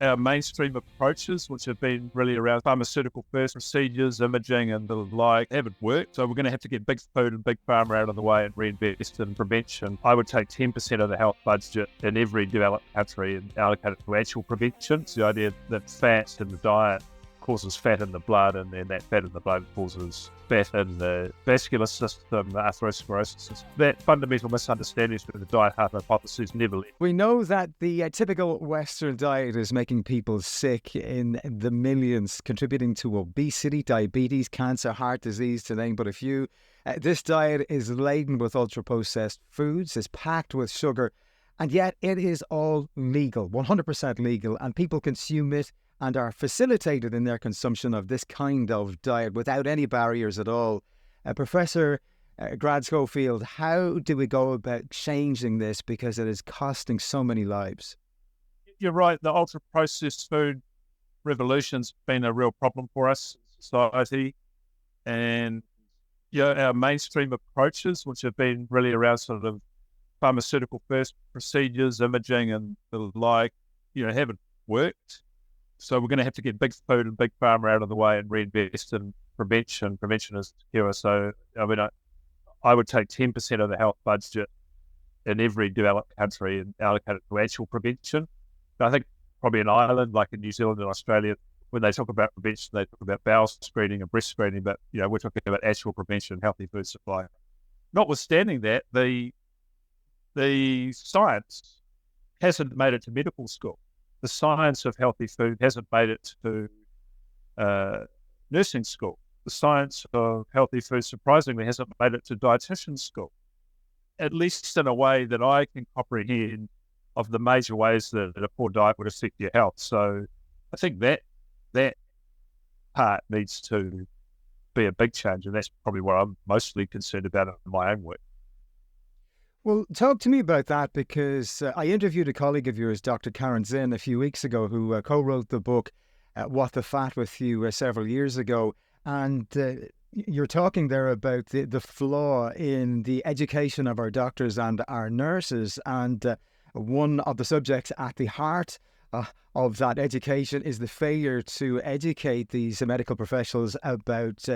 our mainstream approaches, which have been really around pharmaceutical first procedures, imaging and the like, haven't worked. So we're going to have to get big food and big pharma out of the way and reinvest in prevention. I would take 10% of the health budget in every developed country and allocate it to actual prevention. It's the idea that fat in the diet causes fat in the blood, and then that fat in the blood causes fat in the vascular system, the atherosclerosis. That fundamental misunderstanding of the diet hypothesis never left. We know that the typical Western diet is making people sick in the millions, contributing to obesity, diabetes, cancer, heart disease, to name but a few. This diet is laden with ultraprocessed foods, is packed with sugar, and yet it is all legal, 100% legal, and people consume it and are facilitated in their consumption of this kind of diet without any barriers at all. Professor Grant Schofield, how do we go about changing this, because it is costing so many lives? You're right, the ultra-processed food revolution's been a real problem for us in society. And our mainstream approaches, which have been really around sort of pharmaceutical first procedures, imaging and the like, haven't worked. So we're going to have to get big food and big pharma out of the way and reinvest in prevention. Prevention is secure. So, I would take 10% of the health budget in every developed country and allocate it to actual prevention. I think probably in Ireland, like in New Zealand and Australia, when they talk about prevention, they talk about bowel screening and breast screening, but, we're talking about actual prevention, healthy food supply. Notwithstanding that, the science hasn't made it to medical school. The science of healthy food hasn't made it to nursing school. The science of healthy food, surprisingly, hasn't made it to dietitian school, at least in a way that I can comprehend of the major ways that a poor diet would affect your health. So I think that part needs to be a big change, and that's probably what I'm mostly concerned about in my own work. Well, talk to me about that, because I interviewed a colleague of yours, Dr. Karen Zinn, a few weeks ago, who co-wrote the book, What the Fat, with you several years ago. And you're talking there about the flaw in the education of our doctors and our nurses. And one of the subjects at the heart of that education is the failure to educate these medical professionals about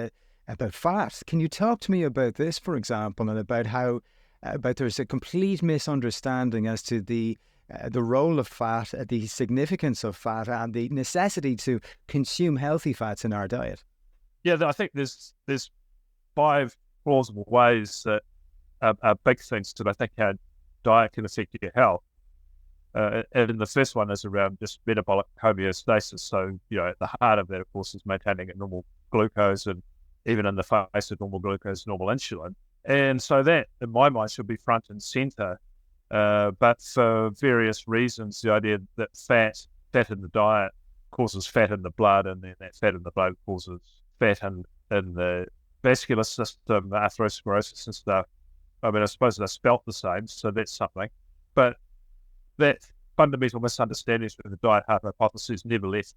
fat. Can you talk to me about this, for example, and about how there's a complete misunderstanding as to the role of fat, the significance of fat, and the necessity to consume healthy fats in our diet? Yeah, I think there's 5 plausible ways that are big things to, I think, how diet can affect your health. And the first one is around just metabolic homeostasis. So, at the heart of that, of course, is maintaining a normal glucose, and even in the face of normal glucose, normal insulin. And so that, in my mind, should be front and center. But for various reasons, the idea that fat in the diet causes fat in the blood, and then that fat in the blood causes fat in the vascular system, the atherosclerosis and stuff. I suppose they're spelt the same, so that's something. But that fundamental misunderstanding of the diet hypothesis never left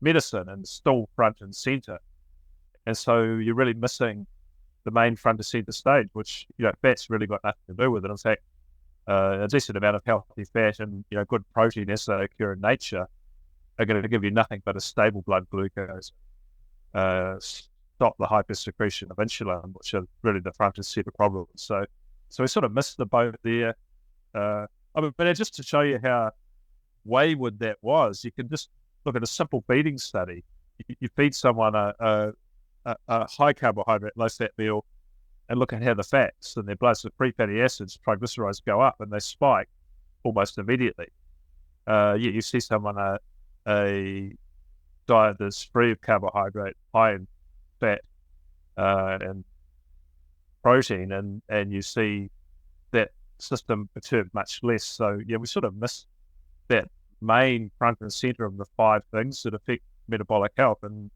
medicine, and still front and center. And so you're really missing the main front and center stage, which, fat's really got nothing to do with it. In fact, a decent amount of healthy fat and, good protein as they occur in nature are going to give you nothing but a stable blood glucose, stop the hypersecretion of insulin, which are really the front and center problems. So we sort of missed the boat there. But just to show you how wayward that was, you can just look at a simple feeding study. You feed someone a high carbohydrate, low fat meal, and look at how the fats in their blood, so free fatty acids, triglycerides, go up, and they spike almost immediately. You see someone a diet that's free of carbohydrate, high in fat and protein, and you see that system perturb much less. So we sort of miss that main front and center of the 5 things that affect metabolic health. And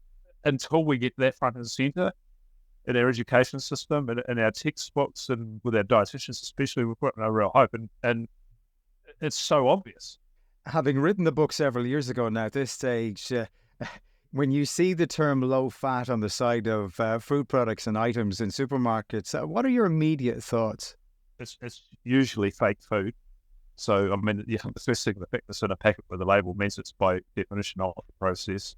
until we get that front and center in our education system and in our textbooks and with our dietitians especially, we've got no real hope. And it's so obvious. Having written the book several years ago now, at this stage, when you see the term low fat on the side of food products and items in supermarkets, what are your immediate thoughts? It's usually fake food. So, I mean, the first thing, the fact that's in a packet with a label means it's by definition ultra-processed.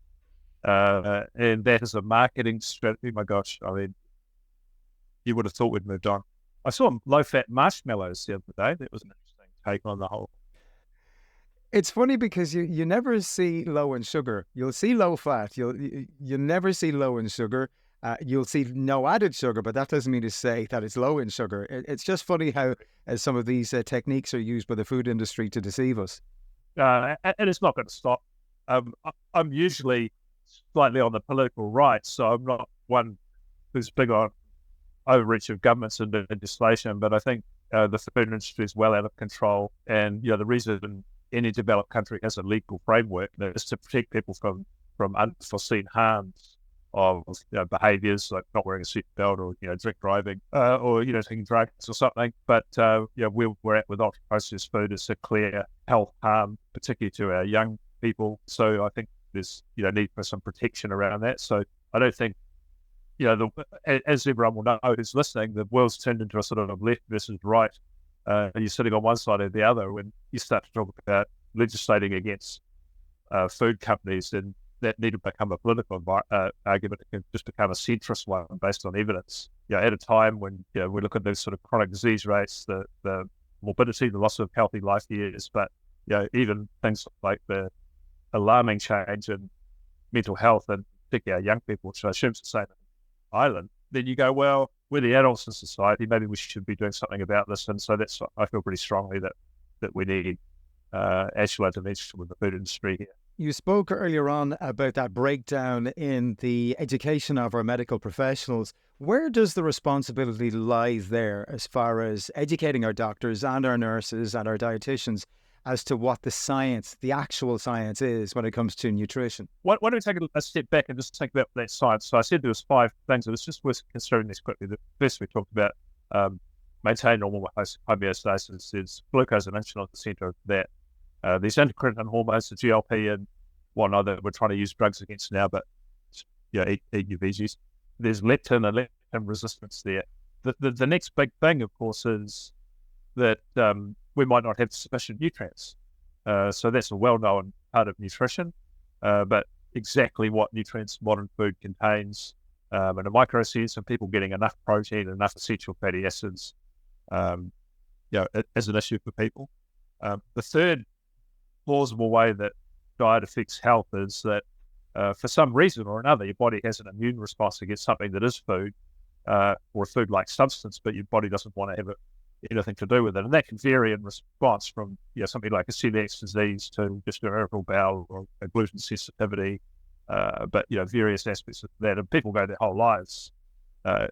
And that is a marketing strategy. My gosh, I mean, you would have thought we'd moved on. I saw low-fat marshmallows the other day. That was an interesting take on the whole. It's funny because you never see low in sugar. You'll see low fat. You never see low in sugar. You'll see no added sugar, but that doesn't mean to say that it's low in sugar. It's just funny how some of these techniques are used by the food industry to deceive us. And it's not going to stop. I'm usually slightly on the political right, so I'm not one who's big on overreach of governments and legislation, but I think the food industry is well out of control. And, the reason any developed country has a legal framework is to protect people from unforeseen harms of behaviours like not wearing a seatbelt or drink driving or taking drugs or something. But where we're at with ultra processed food is a clear health harm, particularly to our young people. So I think there's need for some protection around that. So I don't think as everyone will know who's listening, the world's turned into a sort of left versus right. And you're sitting on one side or the other when you start to talk about legislating against food companies, and that need to become a political argument. It can just become a centrist one based on evidence. At a time when we look at those sort of chronic disease rates, the morbidity, the loss of healthy life years, but even things like the alarming change in mental health, and particularly our young people, which I assume is the same in Ireland, then you go, well, we're the adults in society, maybe we should be doing something about this. And so I feel pretty strongly that we need actual intervention with the food industry here. You spoke earlier on about that breakdown in the education of our medical professionals. Where does the responsibility lie there as far as educating our doctors and our nurses and our dietitians as to what the science, the actual science is when it comes to nutrition? Why don't we take a step back and just think about that science? So I said there was 5 things. It was just worth considering this quickly. The first we talked about maintain normal homeostasis. There's glucose and insulin at the center of that. These endocrine hormones, the GLP and whatnot, that we're trying to use drugs against now, but eat your veggies. There's leptin and leptin resistance there. The next big thing, of course, is that we might not have sufficient nutrients. So that's a well-known part of nutrition, but exactly what nutrients modern food contains in a micro sense, and people getting enough protein, enough essential fatty acids, is an issue for people. The third plausible way that diet affects health is that for some reason or another, your body has an immune response against something that is food or a food-like substance, but your body doesn't want to have anything to do with it. And that can vary in response from something like a celiac disease to just irritable bowel or a gluten sensitivity, but various aspects of that. And people go their whole lives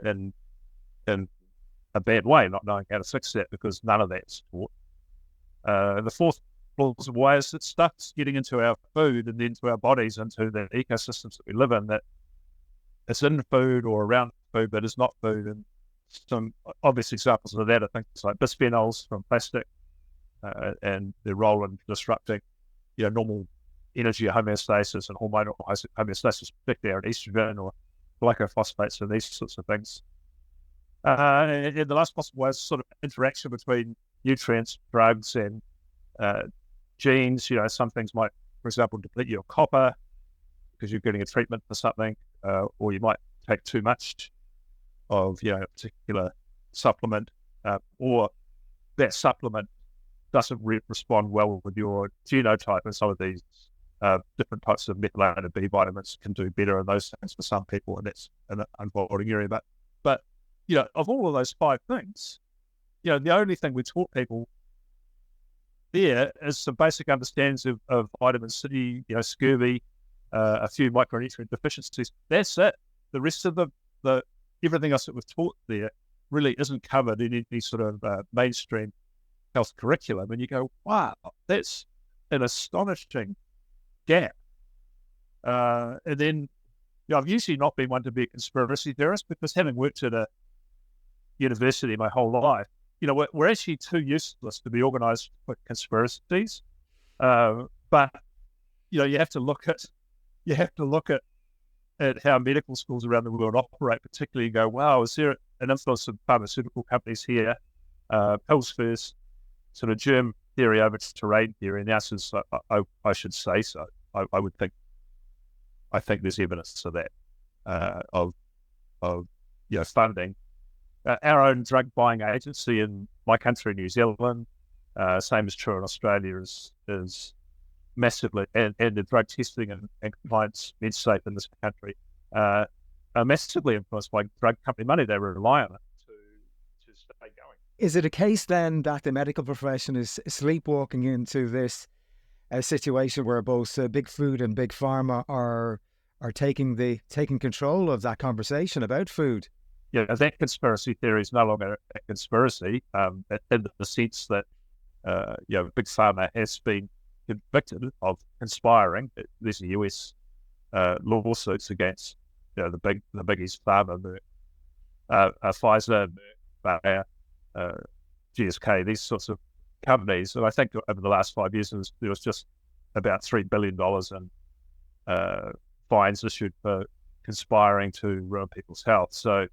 in a bad way, not knowing how to fix that because none of that's taught. The fourth plausible way is that stuff's getting into our food and into our bodies, into the ecosystems that we live in, that it's in food or around food but is not food. And some obvious examples of that are things like bisphenols from plastic and their role in disrupting normal energy homeostasis and hormonal homeostasis, particularly in estrogen or glycophosphates and these sorts of things. And the last possible way is sort of interaction between nutrients, drugs, and genes. Some things might, for example, deplete your copper because you're getting a treatment for something, or you might take too much of a particular supplement, or that supplement doesn't respond well with your genotype, and some of these different types of methylated B vitamins can do better in those things for some people, and that's an unfolding area. But of all of those 5 things, the only thing we taught people there is some basic understandings of vitamin C, scurvy, a few micronutrient deficiencies. That's it. The rest of the everything else that we've taught there really isn't covered in any sort of mainstream health curriculum. And you go, wow, that's an astonishing gap. And then, I've usually not been one to be a conspiracy theorist because having worked at a university my whole life, we're actually too useless to be organised with conspiracies. But you have to look at how medical schools around the world operate, particularly go, wow, is there an influence of pharmaceutical companies here? Pills first, sort of germ theory over to terrain theory? And the answer is I should say so. I think there's evidence of that, of funding. Our own drug buying agency in my country, New Zealand, same is true in Australia, is massively, and the drug testing and compliance, MedSafe in this country, are massively influenced by drug company money. They rely on it to stay going. Is it a case then that the medical profession is sleepwalking into this situation where both big food and big pharma are taking control of that conversation about food? Yeah, that conspiracy theory is no longer a conspiracy, in the sense that big pharma has been convicted of conspiring. There's a US lawsuits against the biggies, pharma, Pfizer, Bayer, GSK, these sorts of companies. And I think over the last 5 years there was just about $3 billion in fines issued for conspiring to ruin people's health. So,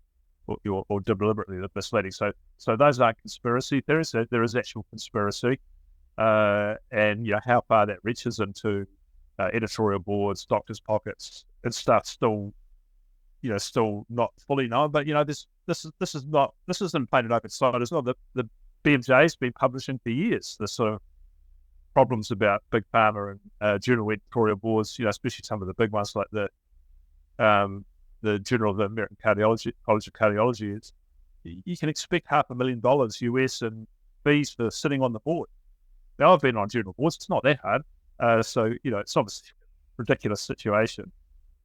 or deliberately misleading. So those aren't conspiracy theories. There is actual conspiracy, and how far that reaches into editorial boards, doctors' pockets, and stuff still not fully known. But this isn't painted open side as well. The BMJ's been publishing for years the sort of problems about big pharma and journal editorial boards. Especially some of the big ones like the Journal of the American College of Cardiology. Is you can expect $500,000 US in fees for sitting on the board. Now, I've been on journal boards; it's not that hard. So it's obviously a ridiculous situation.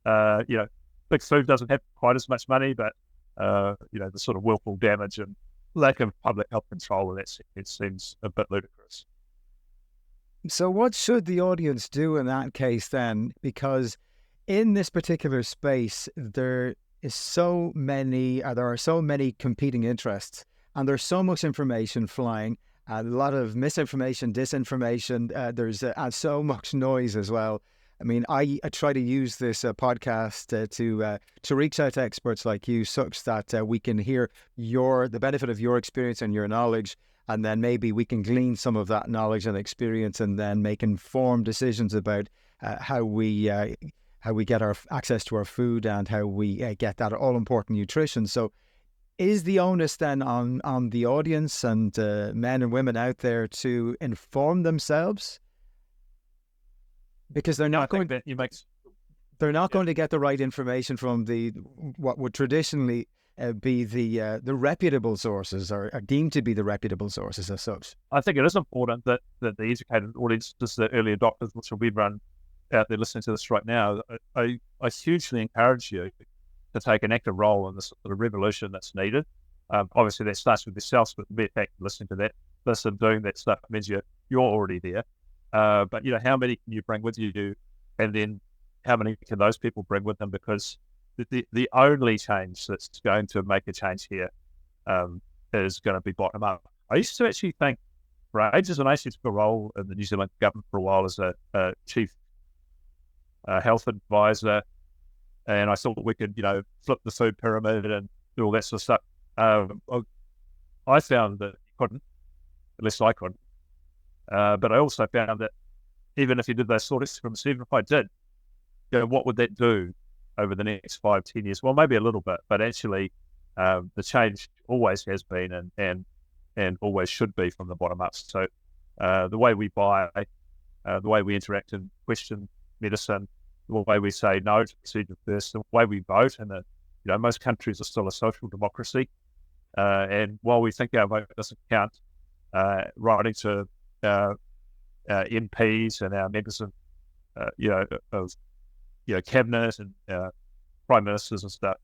Big food doesn't have quite as much money, but the sort of willful damage and lack of public health control in that sense, it seems a bit ludicrous. So what should the audience do in that case then? Because in this particular space, there are so many competing interests, and there's so much information flying, a lot of misinformation, disinformation. There's so much noise as well. I mean, I try to use this podcast to reach out to experts like you, such that we can hear the benefit of your experience and your knowledge, and then maybe we can glean some of that knowledge and experience, and then make informed decisions about how we get our access to our food and how we get that all-important nutrition. So is the onus then on the audience and men and women out there to inform themselves? Because they're not going to get the right information from what would traditionally be the reputable sources, or are deemed to be the reputable sources as such. I think it is important that the educated audience, just the early adopters, which will be run out there listening to this right now, I hugely encourage you to take an active role in this sort of revolution that's needed. Obviously, that starts with yourself, but the mere fact of listening to that, doing that stuff means you're already there. But how many can you bring with you, and then how many can those people bring with them? Because the only change that's going to make a change here is going to be bottom up. I used to actually think for ages, and I actually took a role in the New Zealand government for a while as a chief health advisor, and I thought we could, flip the food pyramid and do all that sort of stuff. I found that you couldn't, at least I couldn't. But I also found that even if you did those sort of experiments, even if I did, what would that do over the next 5-10 years? Well, maybe a little bit, but actually the change always has been and always should be from the bottom up. So the way we buy, the way we interact and question medicine, the way we say no to procedure first, the way we vote, and most countries are still a social democracy. And while we think our vote doesn't count, writing to MPs and our members of cabinet and prime ministers and stuff,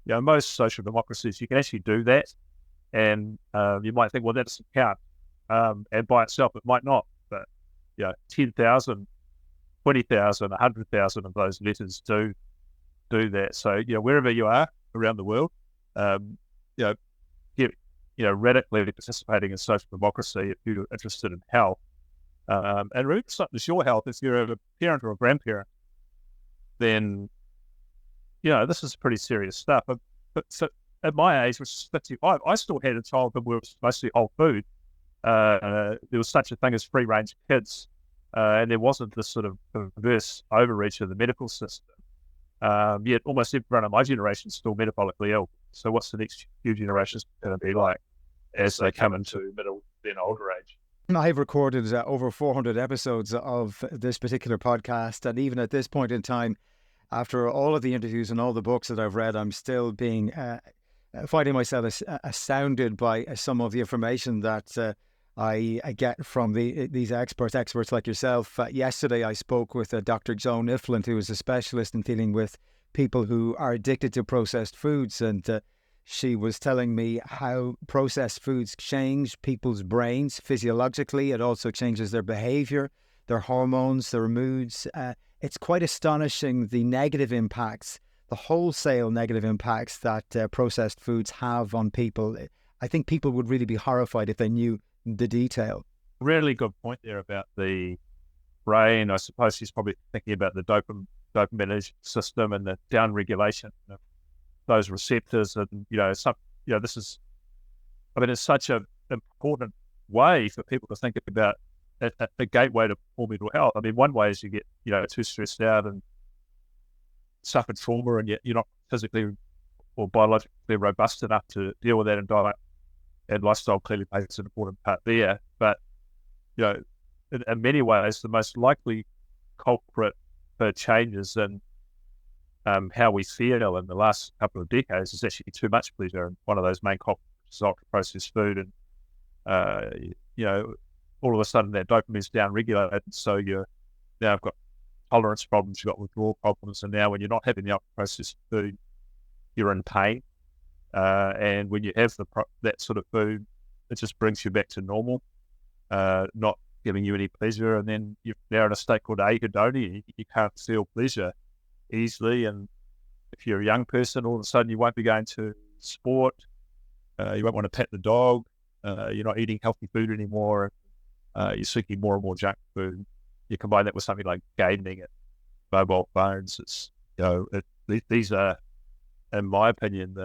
most social democracies, you can actually do that. And you might think, well, that doesn't count. And by itself, it might not. But 10,000, 20,000, 100,000 of those letters do that. So wherever you are around the world, get radically participating in social democracy if you're interested in health. And really, something is your health. If you're a parent or a grandparent, then this is pretty serious stuff. But so at my age, which is 55, I still had a childhood where it was mostly whole food. there was such a thing as free-range kids, and there wasn't this sort of perverse overreach of the medical system. Yet almost everyone in my generation is still metabolically ill. So what's the next few generations going to be like as they come into middle, then older age? I've recorded over 400 episodes of this particular podcast, and even at this point in time, after all of the interviews and all the books that I've read, I'm still being finding myself astounded by some of the information that I get from these experts like yourself. Yesterday, I spoke with Dr. Joan Ifland, who is a specialist in dealing with people who are addicted to processed foods, and she was telling me how processed foods change people's brains physiologically. It also changes their behavior, their hormones, their moods. It's quite astonishing the negative impacts, the wholesale negative impacts that processed foods have on people. I think people would really be horrified if they knew the detail. Really good point there about the brain. I suppose she's probably thinking about the dopamine system and the down-regulation of those receptors. And, this is, it's such an important way for people to think about a gateway to poor mental health. I mean, one way is you get, too stressed out and suffered trauma, and yet you're not physically or biologically robust enough to deal with that, and diet and lifestyle clearly plays an important part there. But, in many ways, the most likely culprit for changes in how we feel in the last couple of decades is actually too much pleasure. And one of those main culprits is ultra-processed food. And, all of a sudden that dopamine's down-regulated. So you're now got tolerance problems, you've got withdrawal problems. And now when you're not having the ultra-processed food, you're in pain. And when you have that sort of food, it just brings you back to normal, not giving you any pleasure. And then you're now in a state called ahedonia. You can't feel pleasure easily. And if you're a young person, all of a sudden you won't be going to sport. You won't want to pet the dog. You're not eating healthy food anymore. You're seeking more and more junk food. You combine that with something like gaming and mobile phones. It's, these are, in my opinion,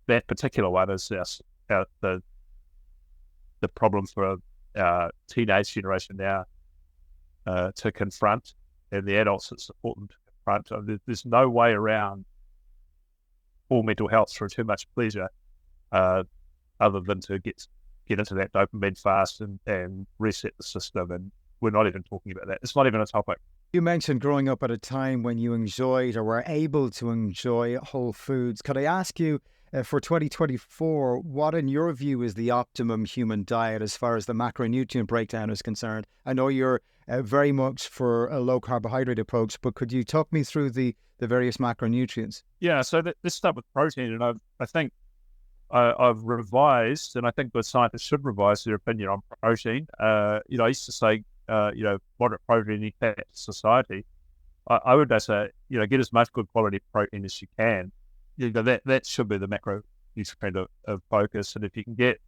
that particular one is the problem for our teenage generation now to confront, and the adults that support them to confront. There's no way around poor mental health through too much pleasure, other than to get into that dopamine fast and reset the system. And we're not even talking about that. It's not even a topic. You mentioned growing up at a time when you enjoyed or were able to enjoy whole foods. Could I ask you, for 2024, what in your view is the optimum human diet as far as the macronutrient breakdown is concerned? I know you're very much for a low carbohydrate approach, but could you talk me through the various macronutrients? Yeah, so let's start with protein. And I think I've revised, and I think the scientists should revise their opinion on protein. I used to say, moderate protein in fat society. I would say, get as much good quality protein as you can. That should be the macronutrient of focus. And if you can get,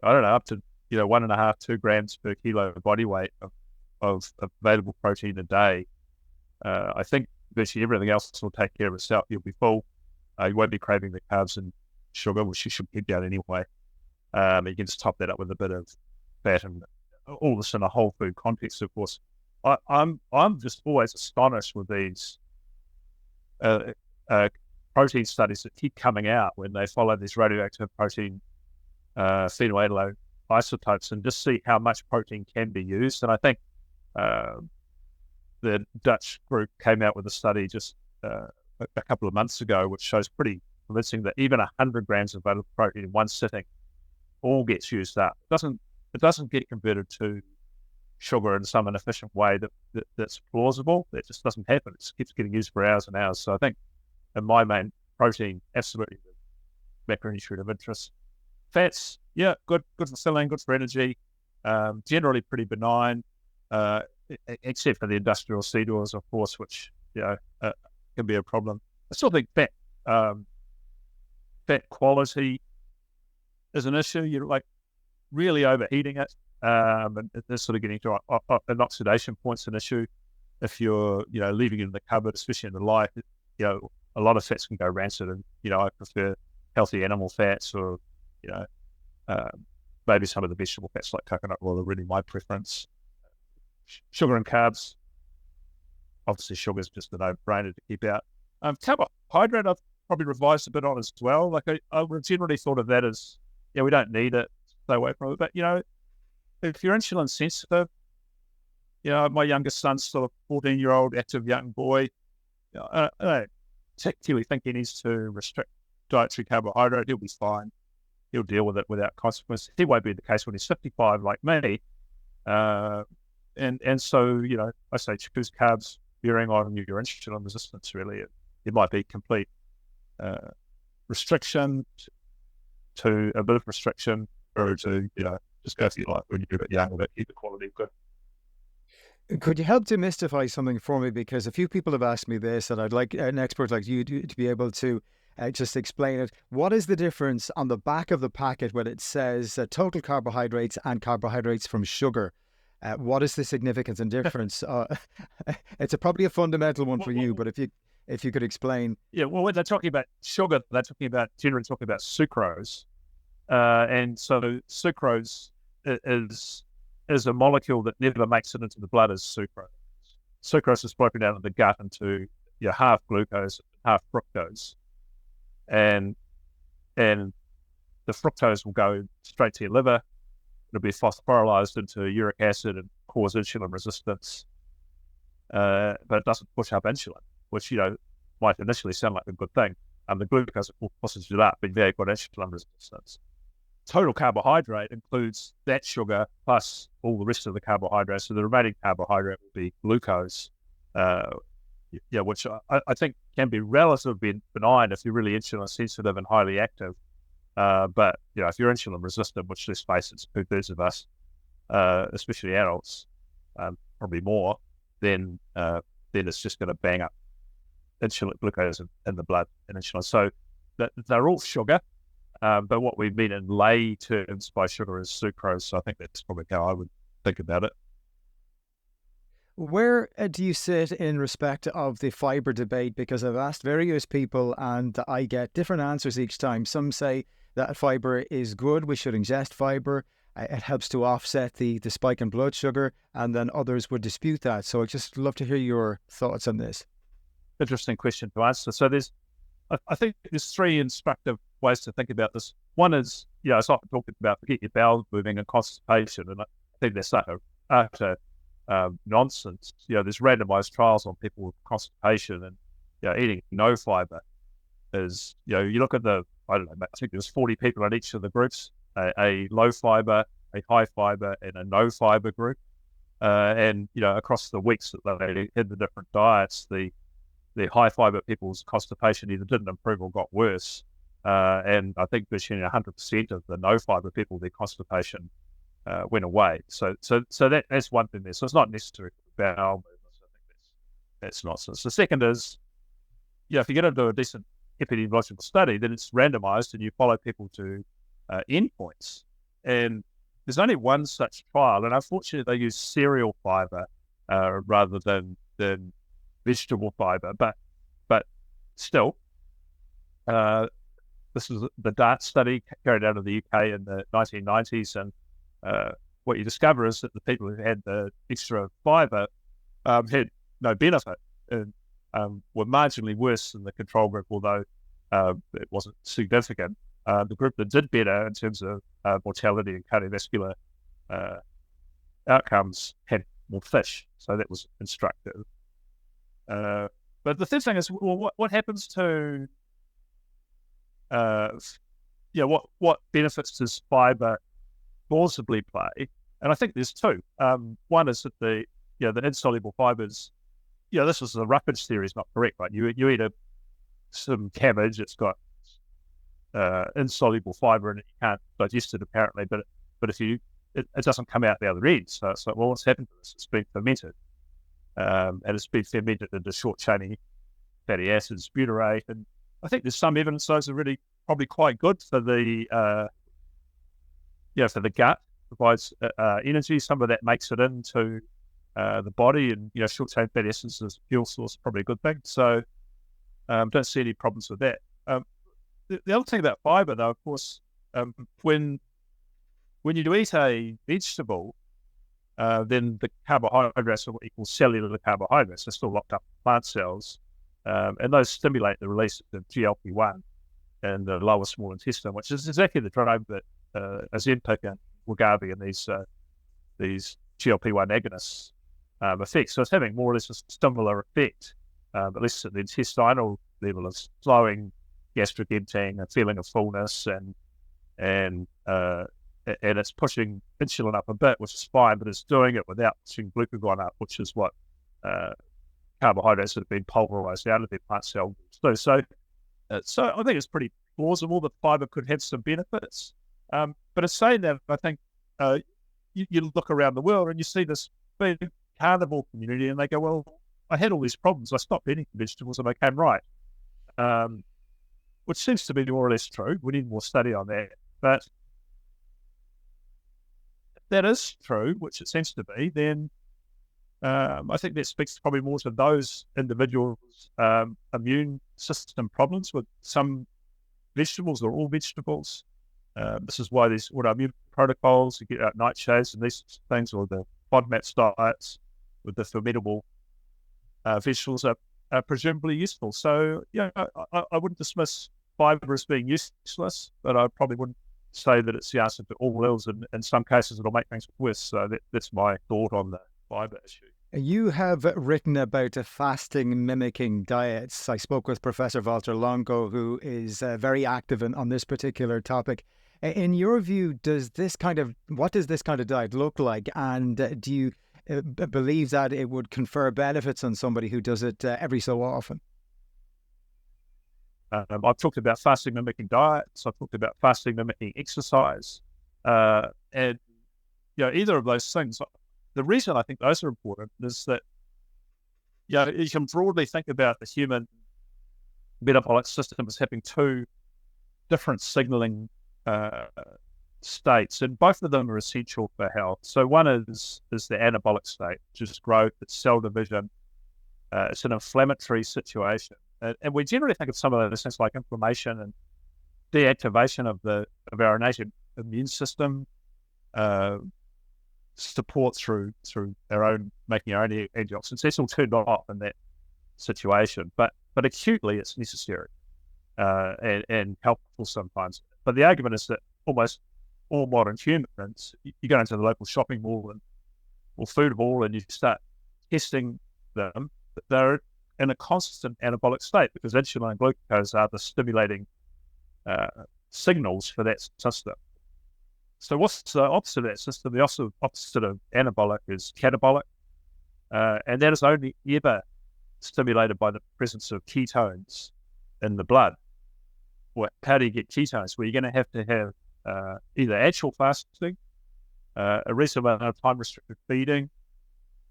up to 1.5, 2 grams per kilo of body weight of available protein a day, I think virtually everything else will take care of itself. You'll be full. You won't be craving the carbs and sugar, which you should keep down anyway. You can just top that up with a bit of fat, and all this in a whole food context, of course. I'm just always astonished with these protein studies that keep coming out when they follow these radioactive protein phenylalanine isotopes, and just see how much protein can be used. And I think the Dutch group came out with a study just a couple of months ago, which shows pretty convincing that even 100 grams of available protein in one sitting all gets used up. It doesn't get converted to sugar in some inefficient way that's plausible. It just doesn't happen. It keeps getting used for hours and hours. So I think, in my main, protein, absolutely the macronutrient of interest. Fats, yeah, good for filling, good for energy, generally pretty benign, except for the industrial seed oils, of course, which can be a problem. I still think fat quality is an issue. You're like really overheating it, and it's sort of getting to an oxidation point's an issue. If you're leaving it in the cupboard, especially in the light, a lot of fats can go rancid, and I prefer healthy animal fats or maybe some of the vegetable fats like coconut oil are really my preference. Sugar and carbs, obviously sugar is just a no-brainer to keep out. Carbohydrate I've probably revised a bit on as well. Like I would generally thought of that as, we don't need it, stay away from it. But, if you're insulin sensitive, my youngest son's still a 14-year-old active young boy. I don't particularly think he needs to restrict dietary carbohydrate. He'll be fine. He'll deal with it without consequence. He won't be the case when he's 55 like me. And so, I say choose carbs bearing on your insulin resistance, really. It might be complete restriction to a bit of restriction, or to, just go for your life when you're a bit young, but keep the quality good. Could you help demystify something for me? Because a few people have asked me this, and I'd like an expert like you to be able to just explain it. What is the difference on the back of the packet when it says total carbohydrates and carbohydrates from sugar? What is the significance and difference? It's probably a fundamental one for you, but if you could explain. Yeah, well, when they're talking about sugar, they're generally talking about sucrose. And so sucrose is a molecule that never makes it into the blood as sucrose. Sucrose is broken down in the gut into half glucose, half fructose. And the fructose will go straight to your liver. It'll be phosphorylized into uric acid and cause insulin resistance. But it doesn't push up insulin, which, might initially sound like a good thing. And the glucose pushes it up, but you've got insulin resistance. Total carbohydrate includes that sugar plus all the rest of the carbohydrates. So the remaining carbohydrate will be glucose, which I think can be relatively benign if you're really insulin sensitive and highly active. But if you're insulin resistant, which let's face it, it's 2/3 of us, especially adults, probably more, then it's just going to bang up insulin, glucose in the blood and insulin. So they're all sugar, but what we mean in lay terms by sugar is sucrose. So I think that's probably how I would think about it. Where do you sit in respect of the fiber debate? Because I've asked various people and I get different answers each time. Some say that fiber is good, we should ingest fiber. It helps to offset the spike in blood sugar, and then others would dispute that. So I'd just love to hear your thoughts on this. Interesting question to answer. So I think there's three instructive ways to think about this. One is, it's often talked about get your bowels moving and constipation, and I think that's utter nonsense. There's randomized trials on people with constipation, and eating no fiber is, you look at I think there's 40 people in each of the groups, a low fiber, a high fiber, and a no fiber group. And, across the weeks that they had the different diets, the high fiber people's constipation either didn't improve or got worse. And I think virtually 100% of the no fiber people, their constipation went away. So that's one thing there. So it's not necessary for bowel movements. I think that's nonsense. The second is, if you get into a decent epidemiological study, then it's randomized and you follow people to endpoints. And there's only one such trial, and unfortunately they use cereal fiber rather than vegetable fiber. But still, this was the DART study carried out of the UK in the 1990s, and what you discover is that the people who had the extra fiber had no benefit and were marginally worse than the control group, although it wasn't significant. The group that did better in terms of mortality and cardiovascular outcomes had more fish, so that was instructive. But the third thing is, well, what happens to what benefits does fiber plausibly play? And I think there's two. One is that the insoluble fibers. This was the Ruppage theory is not correct, right? You eat some cabbage, it's got insoluble fiber in it. You can't digest it apparently, but if it doesn't come out the other end. So it's like, well, what's happened to this? It's been fermented, and it's been fermented into short chain fatty acids, butyrate, and I think there's some evidence those are really probably quite good for the for the gut. Provides energy. Some of that makes it into the body, and short chain fatty acids as fuel source is probably a good thing. So don't see any problems with that. The other thing about fiber, though, of course, when when you eat a vegetable, then the carbohydrates are what you call cellular carbohydrates. They're still locked up in plant cells, and those stimulate the release of GLP-1 in the lower small intestine, which is exactly the drug that Ozempic and Wegovy and these GLP-1 agonists affect. So it's having more or less a similar effect, at least at the intestinal level, of slowing gastric emptying, a feeling of fullness, and it's pushing insulin up a bit, which is fine, but it's doing it without pushing glucagon up, which is what carbohydrates that have been pulverized out of their plant cells do. So I think it's pretty plausible that fiber could have some benefits. But in saying that, I think you look around the world and you see this big carnivore community, and they go, well, I had all these problems. I stopped eating vegetables and I came right. Which seems to be more or less true. We need more study on that. But if that is true, which it seems to be, then I think that speaks probably more to those individuals' immune system problems with some vegetables or all vegetables. This is why there's autoimmune protocols, you get out nightshades and these things, or the FODMAPs diets with the fermentable vegetables are presumably useful. So, I wouldn't dismiss fiber as being useless, but I probably wouldn't say that it's the answer to all ills. And in some cases, it'll make things worse. So that's my thought on the fiber issue. You have written about fasting mimicking diets. I spoke with Professor Walter Longo, who is very active on this particular topic. In your view, what does this kind of diet look like? And do you believe that it would confer benefits on somebody who does it every so often? I've talked about fasting mimicking diets. I've talked about fasting mimicking exercise. And, either of those things, the reason I think those are important is that, you can broadly think about the human metabolic system as having two different signaling states, and both of them are essential for health. So one is the anabolic state, which is growth, it's cell division, it's an inflammatory situation. And we generally think of some of those things like inflammation and deactivation of our innate immune system, support through making our own antioxidants. That's all turned off in that situation, but acutely it's necessary and helpful sometimes. But the argument is that almost all modern humans, you go into the local shopping mall or food hall and you start testing them, they're in a constant anabolic state because insulin and glucose are the stimulating signals for that system. So what's the opposite of that system? The opposite of anabolic is catabolic, and that is only ever stimulated by the presence of ketones in the blood. Well, how do you get ketones? Well, you're going to have either actual fasting, a reasonable amount of time-restricted feeding,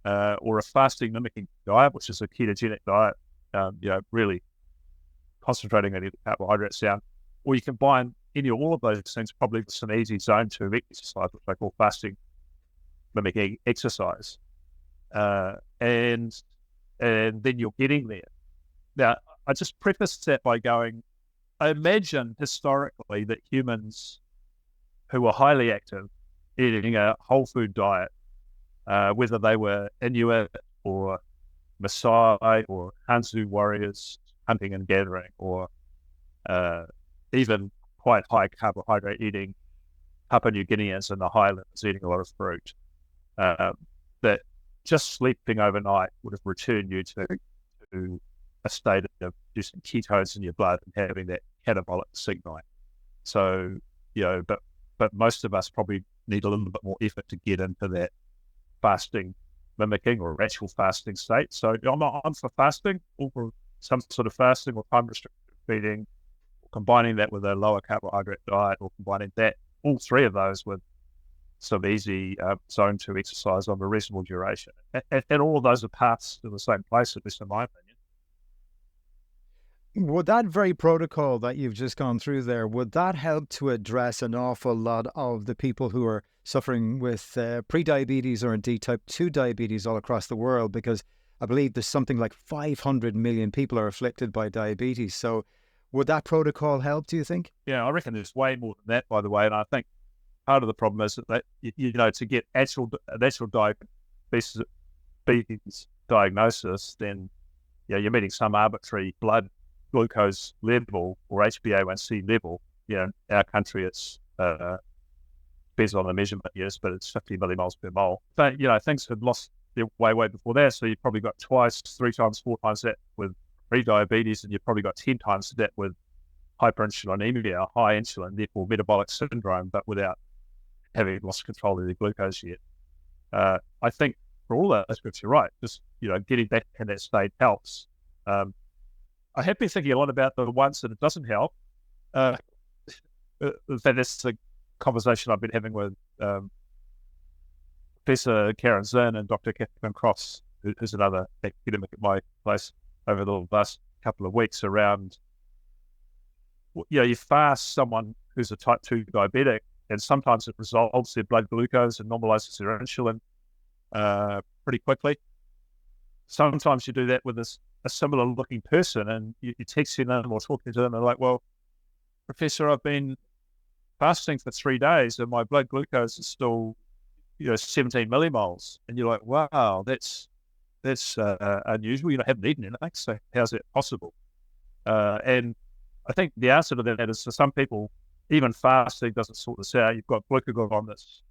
or a fasting mimicking diet, which is a ketogenic diet, really concentrating on the carbohydrates down. Or you combine any or all of those things, probably with some easy zone 2 exercise, which I call fasting mimicking exercise. And then you're getting there. Now, I just prefaced that by going, I imagine historically that humans who were highly active, eating a whole food diet, whether they were Inuit or Maasai or Hanzu warriors hunting and gathering, or even quite high carbohydrate eating Papua New Guineans in the highlands eating a lot of fruit, that just sleeping overnight would have returned you to a state of producing ketones in your blood and having that catabolic signaling. So, but most of us probably need a little bit more effort to get into that fasting mimicking or actual fasting state. So I'm for fasting, or for some sort of fasting or time restricted feeding, or combining that with a lower carbohydrate diet, or combining that, all three of those, with some easy zone 2 exercise of a reasonable duration. And all of those are paths to the same place, at least in my opinion. Would that very protocol that you've just gone through there, would that help to address an awful lot of the people who are suffering with pre-diabetes or indeed type 2 diabetes all across the world? Because I believe there's something like 500 million people are afflicted by diabetes. So would that protocol help, do you think? Yeah, I reckon there's way more than that, by the way. And I think part of the problem is that to get actual diabetes diagnosis, then you're meeting some arbitrary blood glucose level or HbA1c level. Our country, it's depends on the measurement, yes, but it's 50 millimoles per mole. But things had lost their way before that, so you've probably got twice, 3 times, 4 times that with pre-diabetes, and you've probably got 10 times that with hyperinsulinemia, high insulin, therefore metabolic syndrome, but without having lost control of the glucose yet. I think for all those groups, you're right. Just getting back in that state helps. I have been thinking a lot about the ones that it doesn't help. That's the conversation I've been having with Professor Karen Zinn and Dr. Catherine Cross, who's another academic at my place, over the last couple of weeks around. You fast someone who's a type 2 diabetic, and sometimes it resolves their blood glucose and normalizes their insulin pretty quickly. Sometimes you do that with a similar looking person, and you texting them or talking to them, and they're like, well, Professor, I've been fasting for 3 days and my blood glucose is still 17 millimoles. And you're like, wow, that's unusual. You haven't eaten anything, so how's that possible? And I think the answer to that is, for some people, even fasting doesn't sort this out. You've got glucagon that's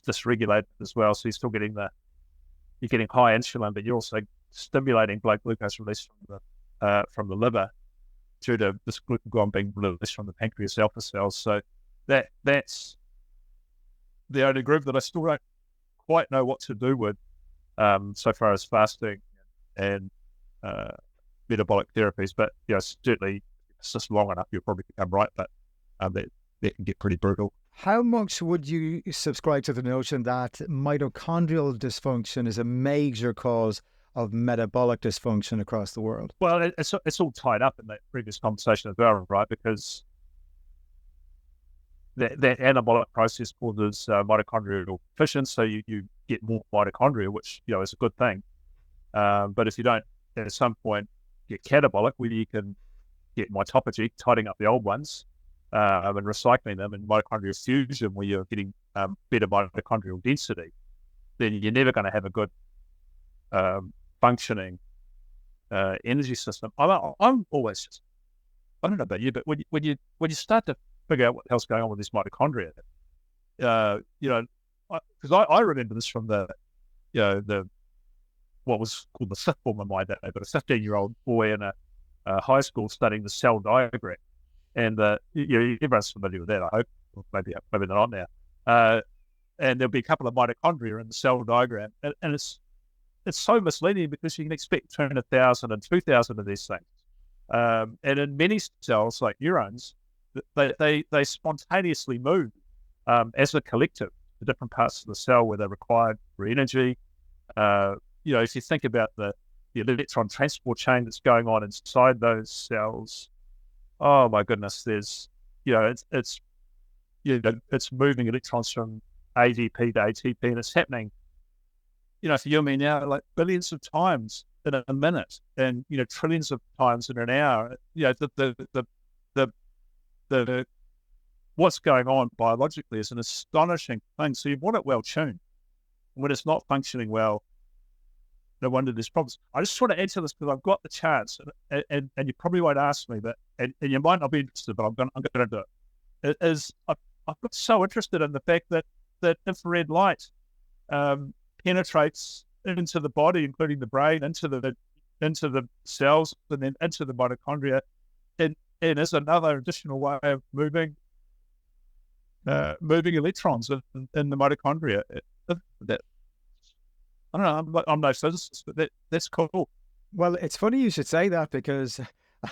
dysregulated as well, so you're getting high insulin, but you're also stimulating blood glucose release from the liver due to this glucagon being released from the pancreas alpha cells. So that's the only group that I still don't quite know what to do with so far as fasting and metabolic therapies. But certainly, if it's just long enough, you'll probably become right, but that can get pretty brutal. How much would you subscribe to the notion that mitochondrial dysfunction is a major cause of metabolic dysfunction across the world? Well, it's all tied up in that previous conversation as well, right? Because that anabolic process causes mitochondrial deficiency, so you get more mitochondria, which is a good thing. But if you don't, at some point, get catabolic, where you can get mitophagy, tidying up the old ones, and recycling them, and mitochondrial fusion, where you're getting better mitochondrial density, then you're never going to have a good functioning energy system. I'm always just, I don't know about you, but when you start to figure out what the hell's going on with this mitochondria, because I remember this from the what was called the fifth form in my day, but a 15-year-old boy in a high school studying the cell diagram. And everyone's familiar with that, I hope. Maybe they're not now. And there'll be a couple of mitochondria in the cell diagram, and it's so misleading, because you can expect between 1,000 and 2,000 of these things. And in many cells, like neurons, they spontaneously move as a collective to different parts of the cell where they're required for energy. If you think about the electron transport chain that's going on inside those cells, oh my goodness, there's, it's moving electrons from ADP to ATP, and it's happening, for you and me now, like billions of times in a minute, and trillions of times in an hour. The what's going on biologically is an astonishing thing. So you want it well tuned. When it's not functioning well, no wonder there's problems. I just want to answer this because I've got the chance, and you probably won't ask me, but and you might not be interested, but I'm going to do it. I've got so interested in the fact that infrared light penetrates into the body, including the brain, into the cells, and then into the mitochondria, and is another additional way of moving electrons in the mitochondria. I don't know, I'm no physicist, but that's cool. Well, it's funny you should say that, because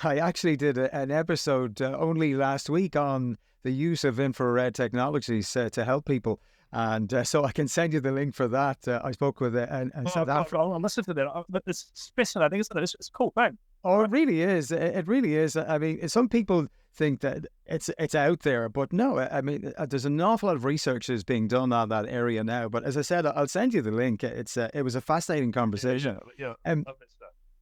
I actually did an episode only last week on the use of infrared technologies to help people. And so I can send you the link for that. I spoke with I'll listen to that. It's fascinating, isn't it? It's a cool thing. Oh, it really is. It really is. I mean, some people think that it's out there, but no. I mean, there's an awful lot of research is being done on that area now. But as I said, I'll send you the link. It was a fascinating conversation. Yeah.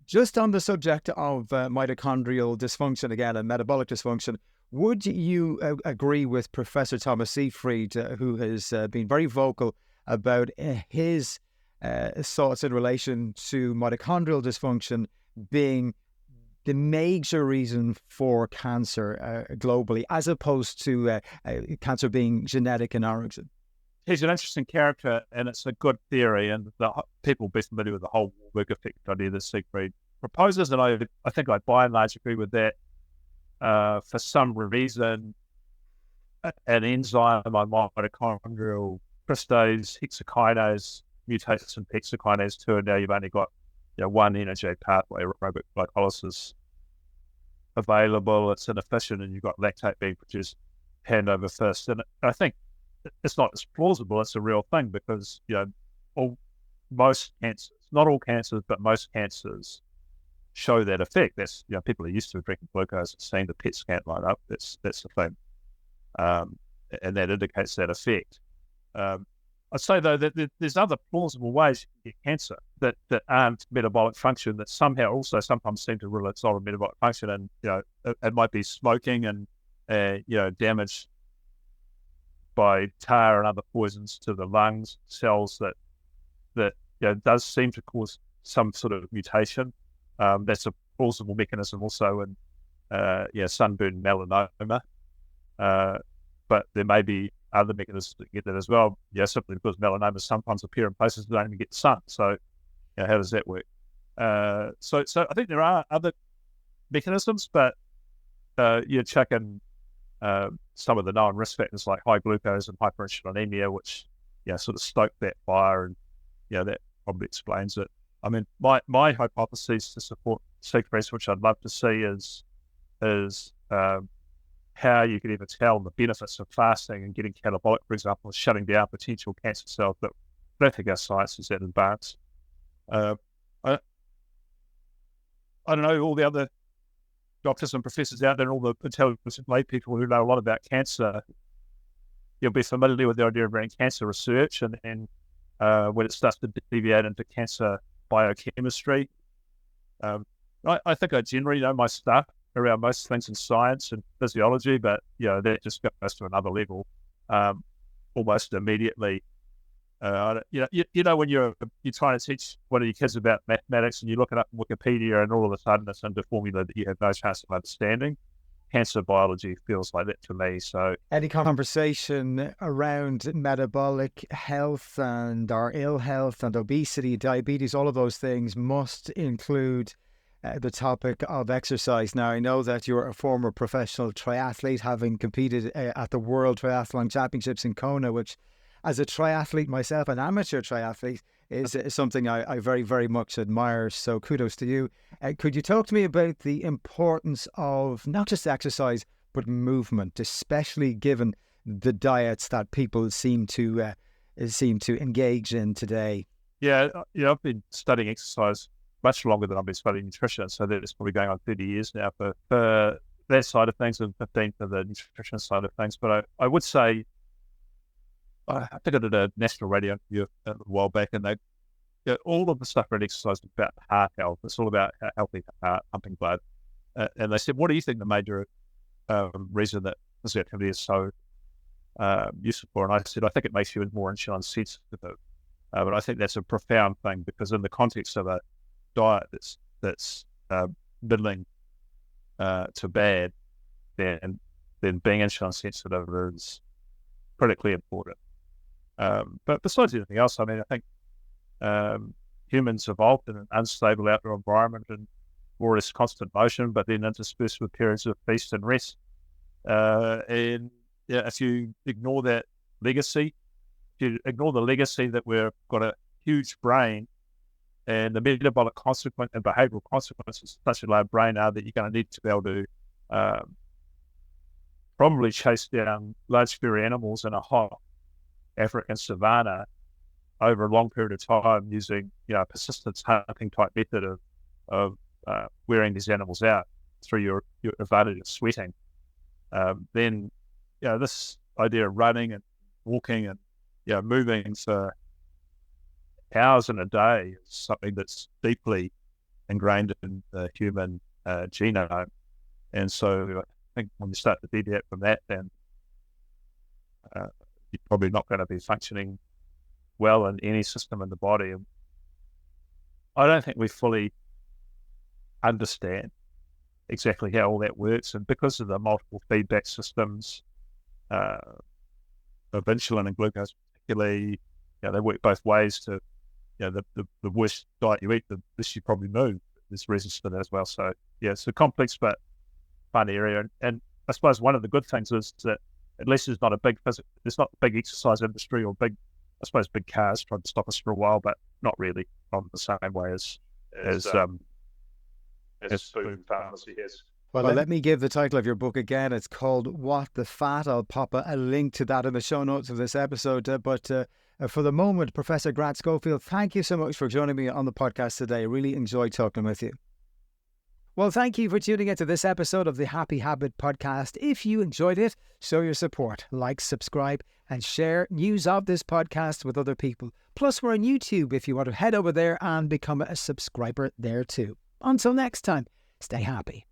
Just on the subject of mitochondrial dysfunction again, and metabolic dysfunction, Would you agree with Professor Thomas Seyfried, who has been very vocal about his thoughts in relation to mitochondrial dysfunction being the major reason for cancer globally, as opposed to cancer being genetic in origin? He's an interesting character, and it's a good theory, and people will be familiar with the whole Warburg effect idea that Siegfried proposes, and I think I by and large agree with that. For some reason, an enzyme on mitochondrial cristae, hexokinase, mutates in hexokinase 2, and now you've only got one energy pathway, aerobic glycolysis, available. It's inefficient, and you've got lactate being produced hand over fist. And I think it's not as plausible. It's a real thing because most cancers, not all cancers, but most cancers show that effect. That's people are used to drinking glucose and seeing the PET scan line up. That's the thing, and that indicates that effect. I'd say though that there's other plausible ways you can get cancer that aren't metabolic function that somehow also sometimes seem to rule it's not a metabolic function, and it might be smoking and damage by tar and other poisons to the lungs cells that does seem to cause some sort of mutation. That's a plausible mechanism also in sunburn melanoma, but there may be other mechanisms that get that as well. Simply because melanomas sometimes appear in places that don't even get the sun. So, how does that work? So I think there are other mechanisms, but you're checking some of the known risk factors like high glucose and hyperinsulinemia, which sort of stoke that fire, and that probably explains it. I mean, my hypothesis to support Siegfried, which I'd love to see, is how you can even tell the benefits of fasting and getting catabolic, for example, is shutting down potential cancer cells. But I don't think our science is that advanced. I don't know, all the other doctors and professors out there, and all the intelligent lay people who know a lot about cancer, you'll be familiar with the idea around cancer research, and then when it starts to deviate into cancer biochemistry. I think I generally know my stuff around most things in science and physiology, but that just goes to another level almost immediately. When you're trying to teach one of your kids about mathematics and you look it up in Wikipedia, and all of a sudden it's into formula that you have no chance of understanding. Cancer biology feels like that to me. So any conversation around metabolic health and our ill health and obesity, diabetes, all of those things must include the topic of exercise. Now, I know that you're a former professional triathlete, having competed at the World Triathlon Championships in Kona, which, as a triathlete myself, an amateur triathlete, is something I very, very much admire. So kudos to you. Could you talk to me about the importance of not just exercise, but movement, especially given the diets that people seem to engage in today? Yeah, I've been studying exercise much longer than I've been studying nutrition, so that's probably going on 30 years now for that side of things, and 15 for the nutrition side of things. But I would say, I think I did a national radio interview a while back, and all of the stuff around exercise is about heart health. It's all about healthy heart, pumping blood. And they said, what do you think the major reason that physical activity is so useful for? And I said, I think it makes you more insulin sensitive. But I think that's a profound thing, because in the context of a diet that's middling to bad, then being insulin sensitive is critically important. But besides anything else, I mean, I think humans evolved in an unstable outdoor environment and more or less constant motion, but then interspersed with periods of feast and rest. And if you ignore that legacy, if you ignore the legacy that we've got a huge brain, and the metabolic consequence and behavioral consequences of such a large brain are that you're going to need to be able to probably chase down large furry animals in a hot African savanna over a long period of time using persistence hunting type method of wearing these animals out through your advantage of sweating. Then this idea of running and walking and moving for hours in a day is something that's deeply ingrained in the human genome. And so think when you start to deviate from that, then you're probably not going to be functioning well in any system in the body. And I don't think we fully understand exactly how all that works. And because of the multiple feedback systems of insulin and glucose particularly, they work both ways to, the worse diet you eat, the less you probably move. There's reasons for that as well. So, it's a complex but fun area. And I suppose one of the good things is that at least there's not a big exercise industry or big cars tried to stop us for a while, but not really on the same way as food pharmacy has. Well, let me give the title of your book again. It's called What the Fat. I'll pop a link to that in the show notes of this episode. But for the moment, Professor Grant Schofield, thank you so much for joining me on the podcast today. I really enjoyed talking with you. Well, thank you for tuning into this episode of the Happy Habit Podcast. If you enjoyed it, show your support, like, subscribe, and share news of this podcast with other people. Plus, we're on YouTube if you want to head over there and become a subscriber there too. Until next time, stay happy.